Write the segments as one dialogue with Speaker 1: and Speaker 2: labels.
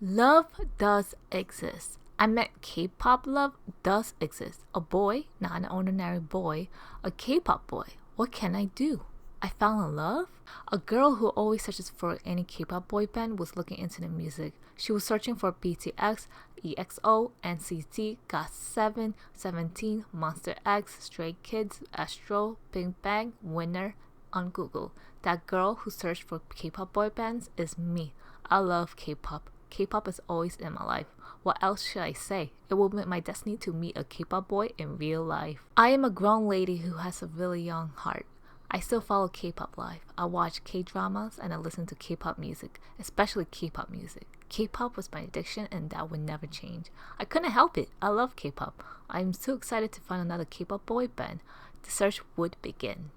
Speaker 1: Love does exist. I meant K-pop love does exist. A boy, not an ordinary boy, a K-pop boy. What can I do? I fell in love? A girl who always searches for any K-pop boy band was looking into the music. She was searching for BTS, EXO, NCT, GOT7, 17, Monster X, Stray Kids, Astro, Big Bang, Winner on Google. That girl who searched for K-pop boy bands is me. I love K-pop. K-pop is always in my life. What else should I say? It will be my destiny to meet a K-pop boy in real life. I am a grown lady who has a really young heart. I still follow K-pop live. I watch K-dramas and I listen to K-pop music, especially K-pop music. K-pop was my addiction and that would never change. I couldn't help it. I love K-pop. I'm so excited to find another K-pop boy band. The search would begin.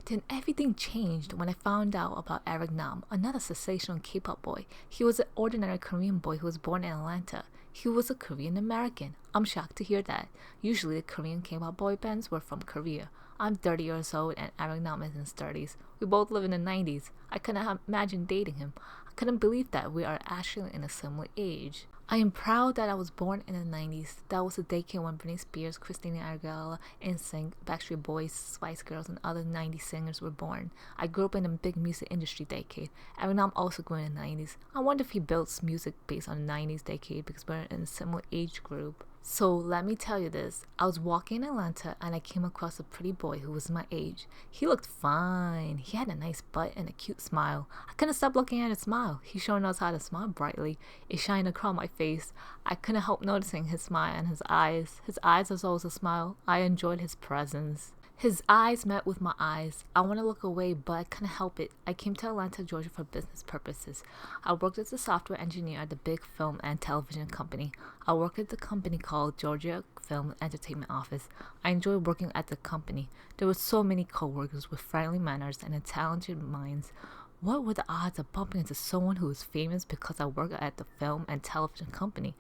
Speaker 1: Then everything changed when I found out about Eric Nam, another sensational K-pop boy. He was an ordinary Korean boy who was born in Atlanta. He was a Korean American. I'm shocked to hear that. Usually the Korean K-pop boy bands were from Korea. I'm 30 years old and Eric Nam is in his 30s. We both live in the 90s. I couldn't imagine dating him. I couldn't believe that we are actually in a similar age. I am proud that I was born in the 90s. That was the decade when Britney Spears, Christina Aguilera, NSYNC, Backstreet Boys, Spice Girls, and other 90s singers were born. I grew up in a big music industry decade. And I'm also grew in the 90s. I wonder if he builds music based on the 90s decade because we're in a similar age group. So let me tell you this. I was walking in Atlanta and I came across a pretty boy who was my age. He looked fine. He had a nice butt and a cute smile. I couldn't stop looking at his smile. He sure knows how to smile brightly. It shined across my face. I couldn't help noticing his smile and his eyes. His eyes was always a smile. I enjoyed his presence. His eyes met with my eyes. I want to look away, but I couldn't help it. I came to Atlanta, Georgia for business purposes. I worked as a software engineer at the big film and television company. I worked at the company called Georgia Film Entertainment Office. I enjoyed working at the company. There were so many coworkers with friendly manners and talented minds. What were the odds of bumping into someone who was famous because I worked at the film and television company?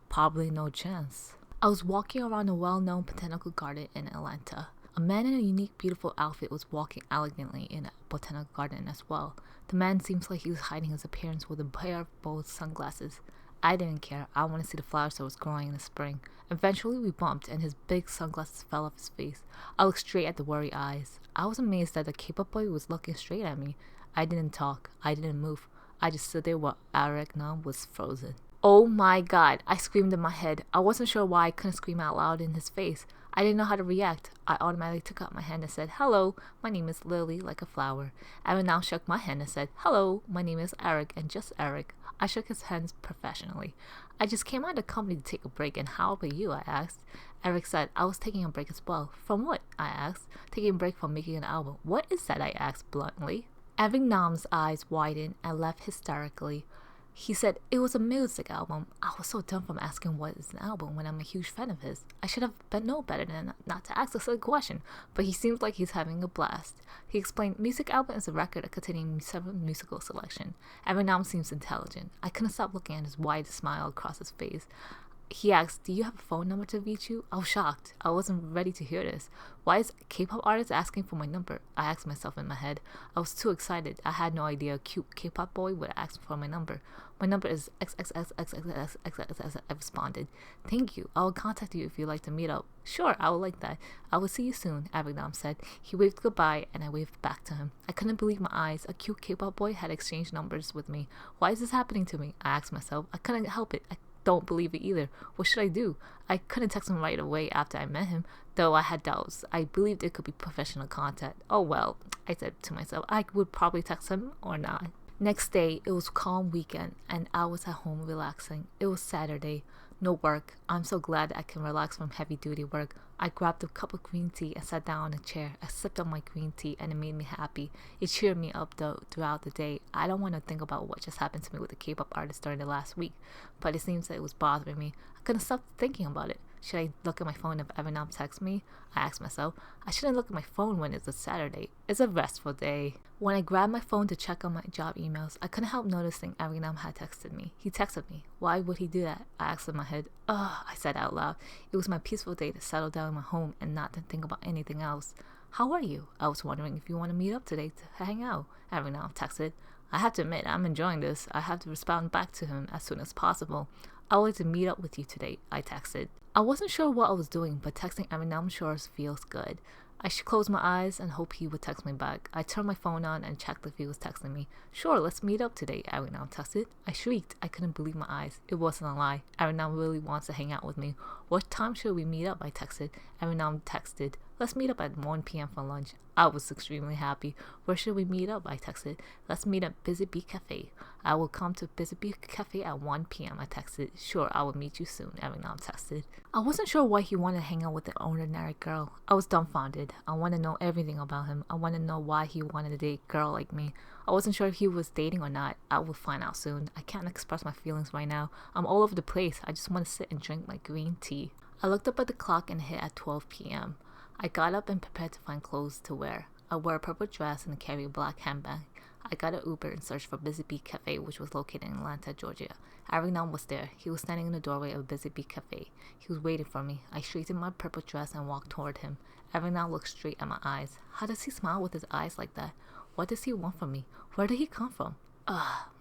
Speaker 1: Probably no chance. I was walking around a well-known botanical garden in Atlanta. A man in a unique, beautiful outfit was walking elegantly in a botanical garden as well. The man seems like he was hiding his appearance with a pair of bold sunglasses. I didn't care. I wanted to see the flowers that was growing in the spring. Eventually, we bumped, and his big sunglasses fell off his face. I looked straight at the worried eyes. I was amazed that the K-pop boy was looking straight at me. I didn't talk. I didn't move. I just stood there while Eric Nam was frozen. Oh my god, I screamed in my head. I wasn't sure why I couldn't scream out loud in his face. I didn't know how to react. I automatically took out my hand and said, "Hello, my name is Lily, like a flower." Evan now shook my hand and said, "Hello, my name is Eric, and just Eric." I shook his hands professionally. "I just came out of the company to take a break, and how about you?" I asked. Eric said, "I was taking a break as well." "From what?" I asked. "Taking a break from making an album." "What is that?" I asked bluntly. Evan Nam's eyes widened and laughed hysterically. He said it was a music album. I was so dumb from asking what is an album when I'm a huge fan of his. I should have known better than not to ask a silly question, but he seems like he's having a blast. He explained music album is a record containing several musical selection. Every album seems intelligent. I couldn't stop looking at his wide smile across his face. He asked, "Do you have a phone number to reach you?" I was shocked. I wasn't ready to hear this. Why is a K-pop artist asking for my number? I asked myself in my head. I was too excited. I had no idea a cute K-pop boy would ask for my number. "My number is XXXXXXXXX," I responded. "Thank you. I will contact you if you'd like to meet up." "Sure, I would like that. I will see you soon," Abinam said. He waved goodbye and I waved back to him. I couldn't believe my eyes. A cute K-pop boy had exchanged numbers with me. Why is this happening to me? I asked myself. I couldn't help it. I don't believe it either. What should I do? I couldn't text him right away after I met him, though I had doubts. I believed it could be professional contact. Oh well, I said to myself, I would probably text him or not. Next day, it was calm weekend and I was at home relaxing. It was Saturday. No work. I'm so glad I can relax from heavy duty work. I grabbed a cup of green tea and sat down on a chair. I sipped on my green tea and it made me happy. It cheered me up though throughout the day. I don't want to think about what just happened to me with the K-pop artist during the last week, but it seems that it was bothering me. I couldn't stop thinking about it. Should I look at my phone if Evanam texts me? I asked myself. I shouldn't look at my phone when it's a Saturday. It's a restful day. When I grabbed my phone to check on my job emails, I couldn't help noticing Evanam had texted me. He texted me. Why would he do that? I asked in my head. Ugh, I said out loud. It was my peaceful day to settle down in my home and not to think about anything else. How are you? I was wondering if you want to meet up today to hang out. Evanam texted. I have to admit, I'm enjoying this. I have to respond back to him as soon as possible. I would like to meet up with you today, I texted. I wasn't sure what I was doing, but texting Eminem sure feels good. I should close my eyes and hope he would text me back. I turned my phone on and checked if he was texting me. Sure, let's meet up today, Eminem texted. I shrieked. I couldn't believe my eyes. It wasn't a lie. Eminem really wants to hang out with me. What time should we meet up? I texted. Eminem texted. Let's meet up at 1 p.m. for lunch. I was extremely happy. Where should we meet up? I texted. Let's meet at Busy Bee Cafe. I will come to Busy Bee Cafe at 1 p.m. I texted. Sure, I will meet you soon, Eminem texted. I wasn't sure why he wanted to hang out with an ordinary girl. I was dumbfounded. I want to know everything about him. I want to know why he wanted to date a girl like me. I wasn't sure if he was dating or not. I will find out soon. I can't express my feelings right now. I'm all over the place. I just want to sit and drink my green tea. I looked up at the clock and it hit at 12 p.m. I got up and prepared to find clothes to wear. I wore a purple dress and carried a black handbag. I got an Uber and searched for Busy Bee Cafe, which was located in Atlanta, Georgia. Arignon was there. He was standing in the doorway of Busy Bee Cafe. He was waiting for me. I straightened my purple dress and walked toward him. Arignon looked straight at my eyes. How does he smile with his eyes like that? What does he want from me? Where did he come from?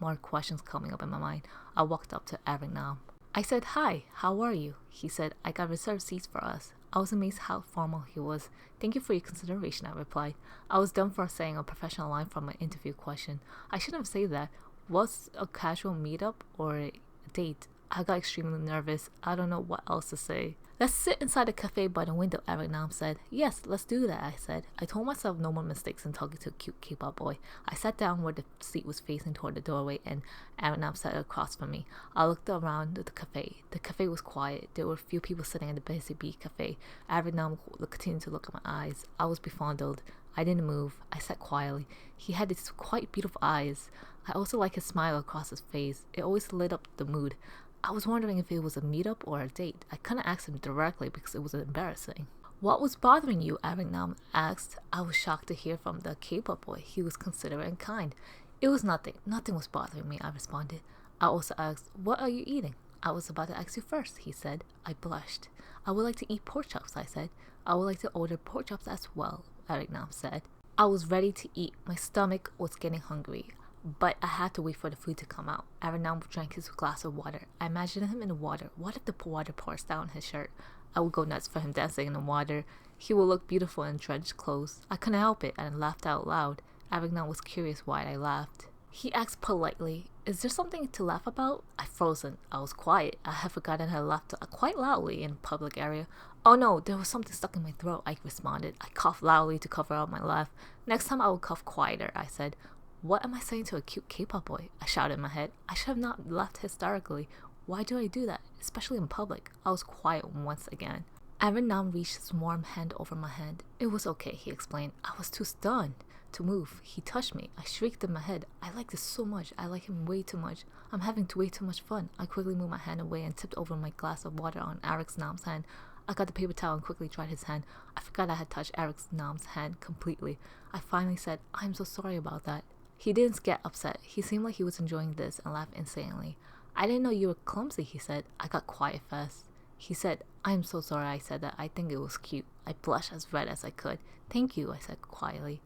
Speaker 1: More questions coming up in my mind. I walked up to Arignon. I said, "Hi, how are you?" He said, "I got reserved seats for us." I was amazed how formal he was. "Thank you for your consideration," I replied. I was dumb for saying a professional line from an interview question. I shouldn't have said that. Was a casual meetup or a date? I got extremely nervous. I don't know what else to say. "Let's sit inside the cafe by the window," Arignon said. "Yes, let's do that," I said. I told myself no more mistakes in talking to a cute K-pop boy. I sat down where the seat was facing toward the doorway and Arignon sat across from me. I looked around the cafe. The cafe was quiet. There were a few people sitting in the Busy Bee Cafe. Arignon continued to look at my eyes. I was befuddled. I didn't move. I sat quietly. He had these quite beautiful eyes. I also liked his smile across his face. It always lit up the mood. I was wondering if it was a meetup or a date. I couldn't ask him directly because it was embarrassing. "What was bothering you?" Arignon asked. I was shocked to hear from the K-pop boy. He was considerate and kind. "It was nothing. Nothing was bothering me," I responded. I also asked, "What are you eating?" "I was about to ask you first," he said. I blushed. "I would like to eat pork chops," I said. "I would like to order pork chops as well," Arignon said. I was ready to eat. My stomach was getting hungry. But I had to wait for the food to come out. Arignon drank his glass of water. I imagined him in the water. What if the water pours down his shirt? I would go nuts for him dancing in the water. He would look beautiful in drenched clothes. I couldn't help it and laughed out loud. Arignon was curious why I laughed. He asked politely, "Is there something to laugh about?" I frozen. I was quiet. I had forgotten how I laughed quite loudly in a public area. "Oh no, there was something stuck in my throat," I responded. I coughed loudly to cover up my laugh. "Next time I will cough quieter," I said. What am I saying to a cute K-pop boy? I shouted in my head. I should have not laughed hysterically. Why do I do that? Especially in public. I was quiet once again. Arignon reached his warm hand over my hand. "It was okay," he explained. I was too stunned to move. He touched me. I shrieked in my head. I like this so much. I like him way too much. I'm having way too much fun. I quickly moved my hand away and tipped over my glass of water on Arignom's hand. I got the paper towel and quickly dried his hand. I forgot I had touched Arignom's hand completely. I finally said, "I'm so sorry about that." He didn't get upset. He seemed like he was enjoying this and laughed insanely. "I didn't know you were clumsy," he said. I got quiet fast. He said, "I'm so sorry I said that. I think it was cute." I blushed as red as I could. "Thank you," I said quietly.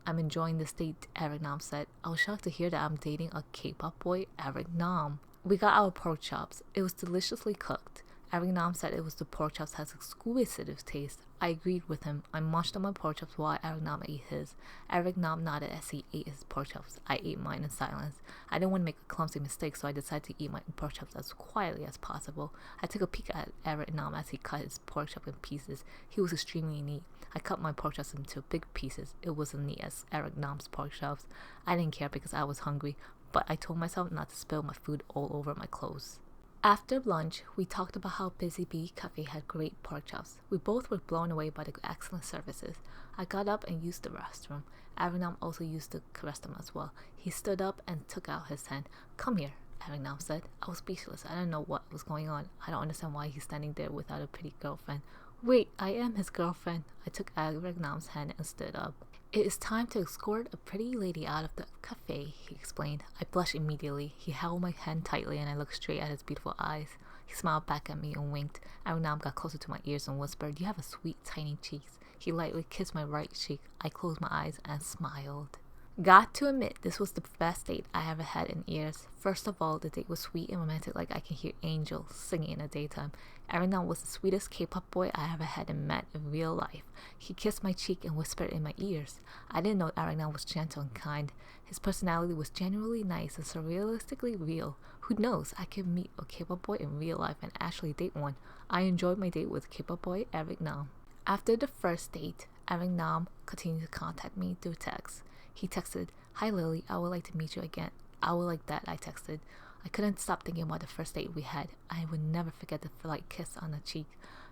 Speaker 1: "I'm enjoying this date," Arignon said. I was shocked to hear that I'm dating a K-pop boy, Arignon. We got our pork chops. It was deliciously cooked. Arignon said it was the pork chops has exquisite taste. I agreed with him. I munched on my pork chops while Arignon ate his. Arignon nodded as he ate his pork chops. I ate mine in silence. I didn't want to make a clumsy mistake, so I decided to eat my pork chops as quietly as possible. I took a peek at Arignon as he cut his pork chop in pieces. He was extremely neat. I cut my pork chops into big pieces. It wasn't neat as Arignon's pork chops. I didn't care because I was hungry, but I told myself not to spill my food all over my clothes. After lunch, we talked about how Busy Bee Cafe had great pork chops. We both were blown away by the excellent services. I got up and used the restroom. Arignon also used the restroom as well. He stood up and took out his hand. "Come here," Arignon said. I was speechless. I didn't know what was going on. I don't understand why he's standing there without a pretty girlfriend. "Wait, I am his girlfriend." I took Arignon's hand and stood up. "It is time to escort a pretty lady out of the cafe," he explained. I blushed immediately. He held my hand tightly and I looked straight at his beautiful eyes. He smiled back at me and winked. Arignon got closer to my ears and whispered, "You have a sweet, tiny cheeks." He lightly kissed my right cheek. I closed my eyes and smiled. Got to admit, this was the best date I ever had in years. First of all, the date was sweet and romantic, like I can hear angels singing in the daytime. Arinan was the sweetest K-pop boy I ever had and met in real life. He kissed my cheek and whispered in my ears. I didn't know Arinan was gentle and kind. His personality was genuinely nice and surrealistically real. Who knows, I could meet a K-pop boy in real life and actually date one. I enjoyed my date with K-pop boy Arinan. After the first date, Arinan continued to contact me through text. He texted, "Hi Lily, I would like to meet you again." "I would like that," I texted. I couldn't stop thinking about the first date we had. I would never forget the light kiss on the cheek.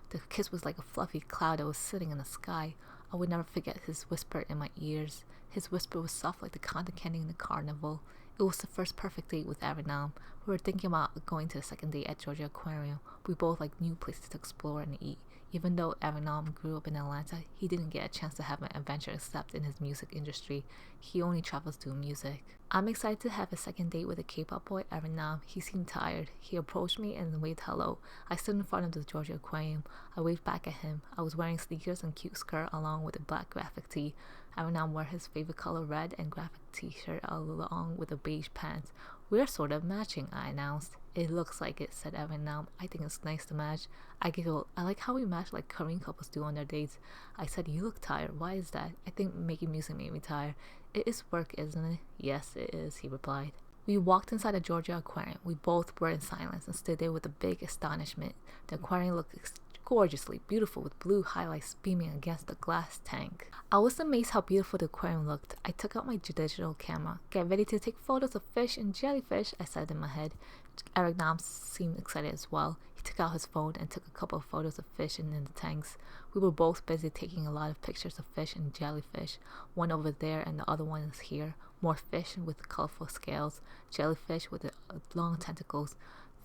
Speaker 1: The kiss was like a fluffy cloud that was sitting in the sky. I would never forget his whisper in my ears. His whisper was soft like the cotton candy in the carnival. It was the first perfect date with Arinan. We were thinking about going to the second date at Georgia Aquarium. We both like new places to explore and eat. Even though Arinan grew up in Atlanta, he didn't get a chance to have an adventure except in his music industry. He only travels doing music. I'm excited to have a second date with a K-pop boy, Arinan. He seemed tired. He approached me and waved hello. I stood in front of the Georgia Aquarium. I waved back at him. I was wearing sneakers and cute skirt along with a black graphic tee. Arinan wore his favorite color red and graphic t-shirt along with a beige pants. "We're sort of matching," I announced. "It looks like it," said Arinan. "I think it's nice to match." I giggled. "I like how we match like Korean couples do on their dates." I said, "You look tired. Why is that?" "I think making music made me tired." "It is work, isn't it?" "Yes, it is," he replied. We walked inside the Georgia Aquarium. We both were in silence and stood there with a big astonishment. The aquarium looked gorgeously beautiful with blue highlights beaming against the glass tank. I was amazed how beautiful the aquarium looked. I took out my digital camera. "Get ready to take photos of fish and jellyfish," I said in my head. Arinan seemed excited as well. He took out his phone and took a couple of photos of fish in the tanks. We were both busy taking a lot of pictures of fish and jellyfish. One over there and the other one is here. More fish with colorful scales, jellyfish with long tentacles,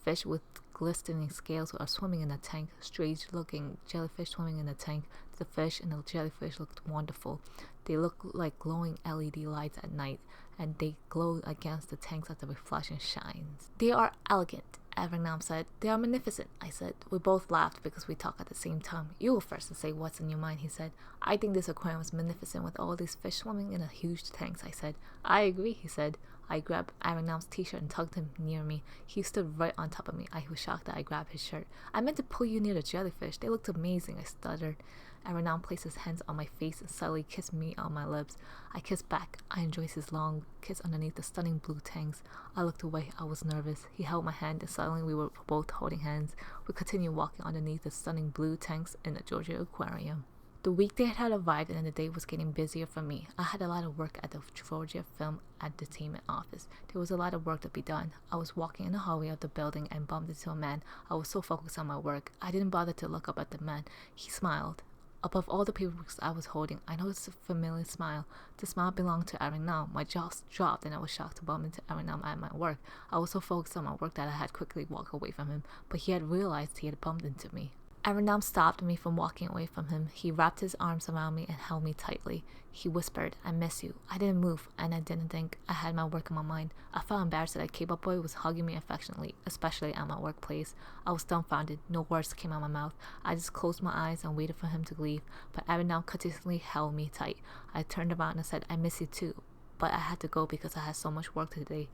Speaker 1: fish with glistening scales are swimming in the tank. Strange looking jellyfish swimming in the tank. The fish and the jellyfish looked wonderful. They look like glowing LED lights at night, and they glow against the tanks as the reflection shines. "They are elegant," Arinan said. "They are magnificent," I said. We both laughed because we talked at the same time. "You go first and say what's in your mind," he said. "I think this aquarium is magnificent with all these fish swimming in a huge tanks," I said. "I agree," he said. I grabbed Arinam's t-shirt and tugged him near me. He stood right on top of me. I was shocked that I grabbed his shirt. "I meant to pull you near the jellyfish. They looked amazing," I stuttered. Arinam placed his hands on my face and subtly kissed me on my lips. I kissed back. I enjoyed his long kiss underneath the stunning blue tanks. I looked away. I was nervous. He held my hand and suddenly we were both holding hands. We continued walking underneath the stunning blue tanks in the Georgia Aquarium. The weekday had arrived and the day was getting busier for me. I had a lot of work at the Georgia Film Entertainment office. There was a lot of work to be done. I was walking in the hallway of the building and bumped into a man. I was so focused on my work, I didn't bother to look up at the man. He smiled. Above all the paperwork I was holding, I noticed a familiar smile. The smile belonged to Arinan. My jaw dropped and I was shocked to bump into Arinan at my work. I was so focused on my work that I had quickly walked away from him, but he had realized he had bumped into me. Arinan stopped me from walking away from him. He wrapped his arms around me and held me tightly. He whispered, "I miss you." I didn't move, and I didn't think. I had my work in my mind. I felt embarrassed that a K-pop boy was hugging me affectionately, especially at my workplace. I was dumbfounded. No words came out of my mouth. I just closed my eyes and waited for him to leave, but Arinan continuously held me tight. I turned around and said, "I miss you too," but I had to go because I had so much work today.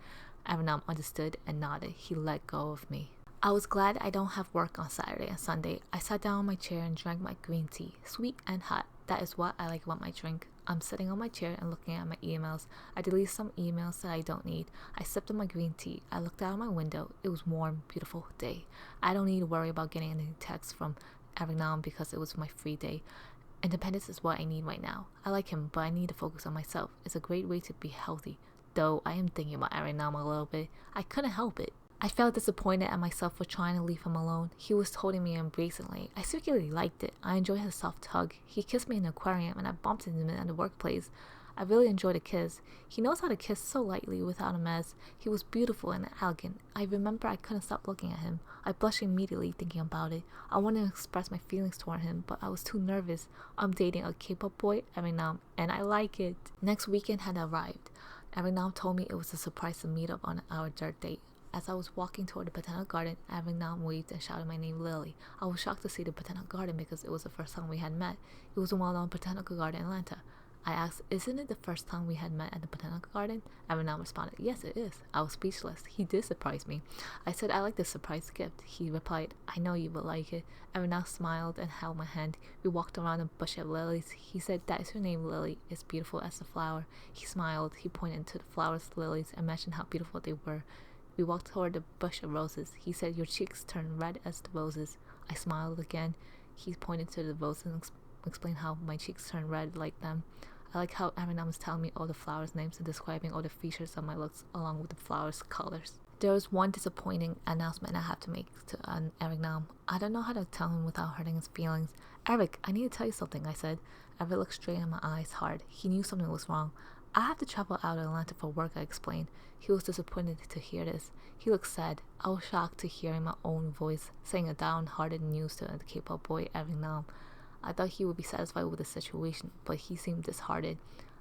Speaker 1: Arinan understood and nodded. He let go of me. I was glad I don't have work on Saturday and Sunday. I sat down on my chair and drank my green tea, sweet and hot. That is what I like about my drink. I'm sitting on my chair and looking at my emails. I deleted some emails that I don't need. I sipped on my green tea. I looked out my window. It was a warm, beautiful day. I don't need to worry about getting any texts from Arinan because it was my free day. Independence is what I need right now. I like him, but I need to focus on myself. It's a great way to be healthy. Though I am thinking about Arinan a little bit. I couldn't help it. I felt disappointed at myself for trying to leave him alone. He was holding me embracingly. I secretly liked it. I enjoyed his soft hug. He kissed me in the aquarium and I bumped into him at the workplace. I really enjoyed a kiss. He knows how to kiss so lightly without a mess. He was beautiful and elegant. I remember I couldn't stop looking at him. I blushed immediately thinking about it. I wanted to express my feelings toward him, but I was too nervous. I'm dating a K-pop boy, Arinan, and I like it. Next weekend had arrived. Arinan told me it was a surprise to meet up on our third date. As I was walking toward the botanical garden, Arinan waved and shouted my name, Lily. I was shocked to see the botanical garden because it was the first time we had met. It was a well-known botanical garden in Atlanta. I asked, isn't it the first time we had met at the botanical garden? Arinam responded, yes, it is. I was speechless. He did surprise me. I said, I like this surprise gift. He replied, I know you will like it. Arinam smiled and held my hand. We walked around a bush of lilies. He said, that is your name, Lily. It's beautiful as a flower. He smiled. He pointed to the flowers, lilies, and mentioned how beautiful they were. We walked toward the bush of roses. He said, your cheeks turn red as the roses. I smiled again. He pointed to the roses and explained how my cheeks turn red like them. I like how Arinam was telling me all the flowers' names and describing all the features of my looks along with the flowers' colors. There was one disappointing announcement I have to make to Arinam. I don't know how to tell him without hurting his feelings. Eric, I need to tell you something, I said. Eric looked straight in my eyes hard. He knew something was wrong. I have to travel out of Atlanta for work, I explained. He was disappointed to hear this. He looked sad. I was shocked to hear my own voice saying a downhearted news to the K-pop boy Arinam. I thought he would be satisfied with the situation, but he seemed disheartened.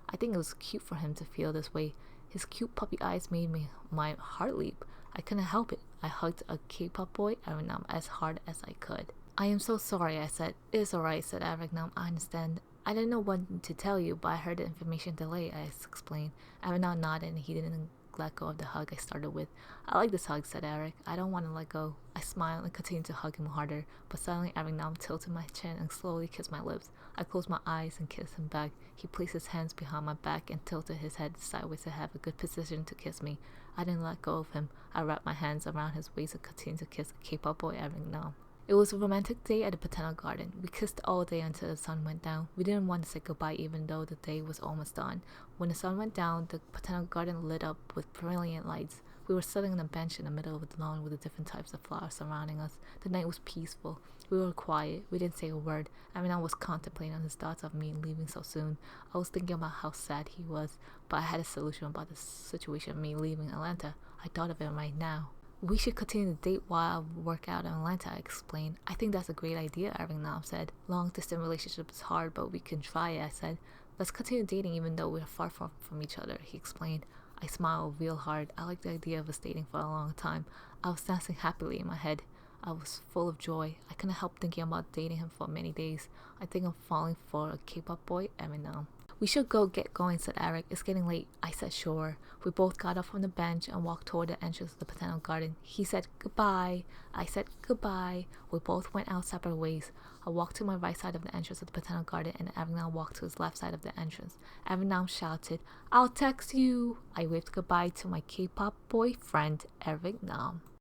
Speaker 1: I think it was cute for him to feel this way. His cute puppy eyes made my heart leap. I couldn't help it. I hugged a K-pop boy, Arinam, as hard as I could. I am so sorry, I said. It's alright, said Arinam. I understand. I didn't know what to tell you, but I heard the information delay, I explained. Arinam nodded and he didn't let go of the hug I started with. I like this hug, said Eric. I don't want to let go. I smiled and continued to hug him harder, but suddenly Arinam tilted my chin and slowly kissed my lips. I closed my eyes and kissed him back. He placed his hands behind my back and tilted his head sideways to have a good position to kiss me. I didn't let go of him. I wrapped my hands around his waist and continued to kiss K-pop boy Arinam. It was a romantic day at the botanical garden. We kissed all day until the sun went down. We didn't want to say goodbye even though the day was almost done. When the sun went down, the botanical garden lit up with brilliant lights. We were sitting on a bench in the middle of the lawn with the different types of flowers surrounding us. The night was peaceful. We were quiet. We didn't say a word. Arinam was contemplating on his thoughts of me leaving so soon. I was thinking about how sad he was, but I had a solution about the situation of me leaving Atlanta. I thought of it right now. We should continue to date while I work out in Atlanta, I explained. I think that's a great idea, Arinam said. Long-distance relationship is hard, but we can try it, I said. Let's continue dating even though we're far from each other, he explained. I smiled real hard. I liked the idea of us dating for a long time. I was dancing happily in my head. I was full of joy. I couldn't help thinking about dating him for many days. I think I'm falling for a K-pop boy, Arinam. We should get going, said Eric. It's getting late. I said sure. We both got up from the bench and walked toward the entrance of the botanical garden. He said goodbye. I said goodbye. We both went out separate ways. I walked to my right side of the entrance of the botanical garden and Arinam walked to his left side of the entrance. Arinam shouted, I'll text you. I waved goodbye to my K-pop boyfriend, Arinam.